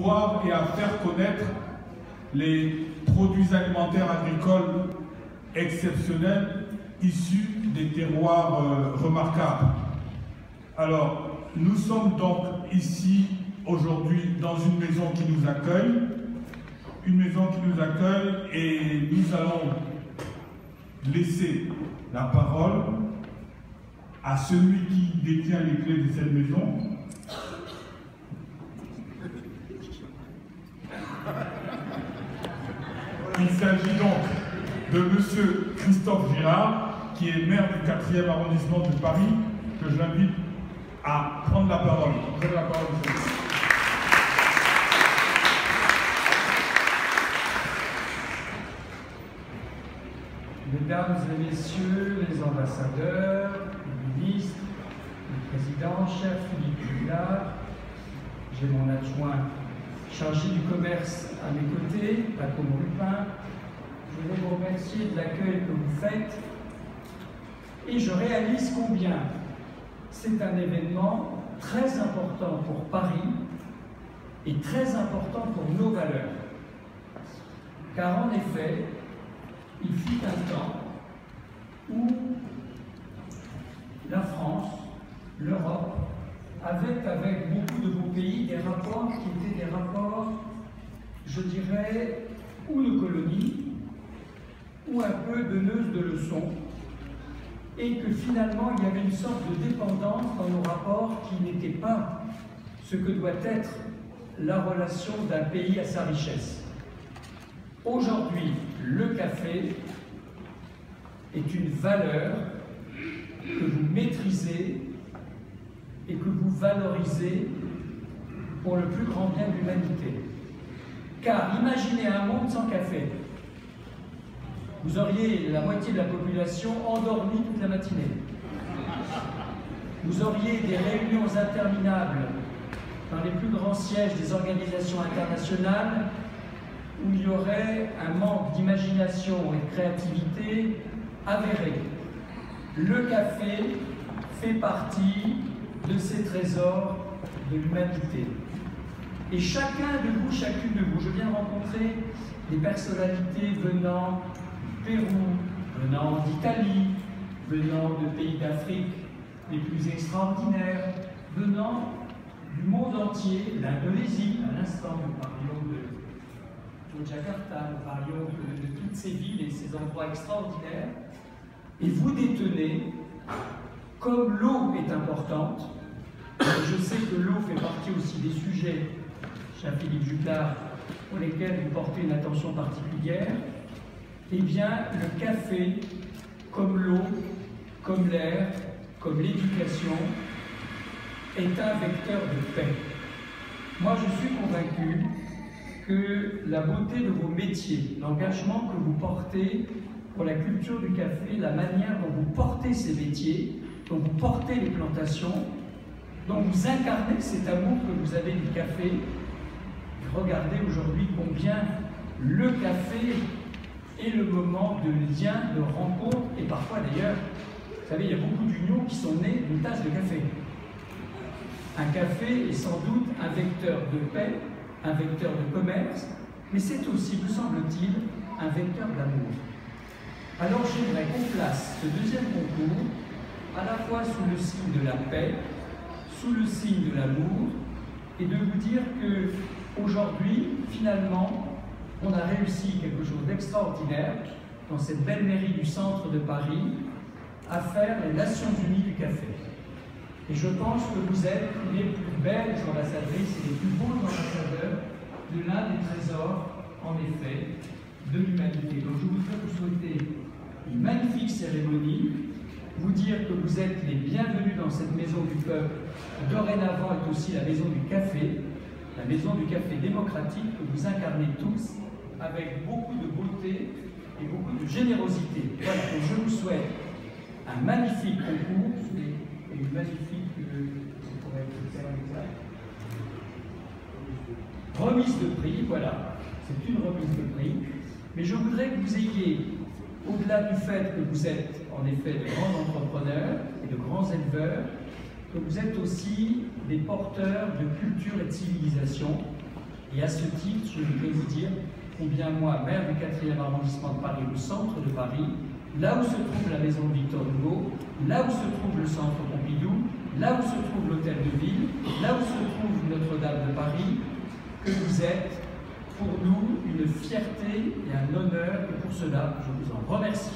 promouvoir et à faire connaître les produits alimentaires agricoles exceptionnels issus des terroirs remarquables. Alors, nous sommes donc ici aujourd'hui dans une maison qui nous accueille, et nous allons laisser la parole à celui qui détient les clés de cette maison. Il s'agit donc de M. Christophe Girard, qui est maire du 4e arrondissement de Paris, que j'invite à prendre la parole. Prenez la parole, monsieur. Mesdames et messieurs les ambassadeurs, les ministres, le président, cher Philippe Jublard, j'ai mon adjoint chargé du commerce à mes côtés, Paco Lupin. Je voudrais vous remercier de l'accueil que vous faites et je réalise combien c'est un événement très important pour Paris et très important pour nos valeurs. Car en effet, il fut un temps où la France, l'Europe, avaient avec beaucoup de beaux pays des rapports qui étaient des rapports, je dirais, ou de colonie, ou un peu donneuses de leçons, et que finalement il y avait une sorte de dépendance dans nos rapports qui n'était pas ce que doit être la relation d'un pays à sa richesse. Aujourd'hui, le café est une valeur que vous maîtrisez et que vous valorisez pour le plus grand bien de l'humanité. Car imaginez un monde sans café. Vous auriez la moitié de la population endormie toute la matinée. Vous auriez des réunions interminables dans les plus grands sièges des organisations internationales où il y aurait un manque d'imagination et de créativité avéré. Le café fait partie de ces trésors de l'humanité. Et chacun de vous, chacune de vous, je viens de rencontrer des personnalités venant du Pérou, venant d'Italie, venant de pays d'Afrique les plus extraordinaires, venant du monde entier, l'Indonésie, à l'instant, nous parlions de Jakarta, nous parlions de toutes ces villes et ces endroits extraordinaires, et vous détenez, comme l'eau est importante, et je sais que l'eau fait partie aussi des sujets, cher Philippe Jublard, pour lesquels vous portez une attention particulière, eh bien, le café, comme l'eau, comme l'air, comme l'éducation, est un vecteur de paix. Moi, je suis convaincu que la beauté de vos métiers, l'engagement que vous portez pour la culture du café, la manière dont vous portez ces métiers, dont vous portez les plantations, dont vous incarnez cet amour que vous avez du café. Regardez aujourd'hui combien le café est le moment de lien, de rencontre, et parfois d'ailleurs, vous savez, il y a beaucoup d'unions qui sont nées d'une tasse de café. Un café est sans doute un vecteur de paix, un vecteur de commerce, mais c'est aussi, me semble-t-il, un vecteur d'amour. Alors j'aimerais qu'on place ce deuxième concours à la fois sous le signe de la paix, sous le signe de l'amour, et de vous dire que aujourd'hui, finalement, on a réussi quelque chose d'extraordinaire dans cette belle mairie du centre de Paris à faire les Nations Unies du café. Et je pense que vous êtes les plus belles ambassadrices et les plus beaux ambassadeurs de l'un des trésors, en effet, de l'humanité. Donc je voudrais vous souhaiter une magnifique cérémonie, vous dire que vous êtes les bienvenus dans cette maison du peuple, qui dorénavant est aussi la maison du café démocratique que vous incarnez tous avec beaucoup de beauté et beaucoup de générosité. Voilà, donc je vous souhaite un magnifique concours et une magnifique remise de prix, voilà, c'est une remise de prix, mais je voudrais que vous ayez, au-delà du fait que vous êtes en effet de grands entrepreneurs et de grands éleveurs, que vous êtes aussi des porteurs de culture et de civilisation, Et à ce titre, je voudrais vous dire combien moi, maire du 4e arrondissement de Paris, le centre de Paris, là où se trouve la maison de Victor Hugo, là où se trouve le centre Pompidou, là où se trouve l'hôtel de ville, là où se trouve Notre-Dame de Paris, que vous êtes pour nous une fierté et un honneur, et pour cela, je vous en remercie.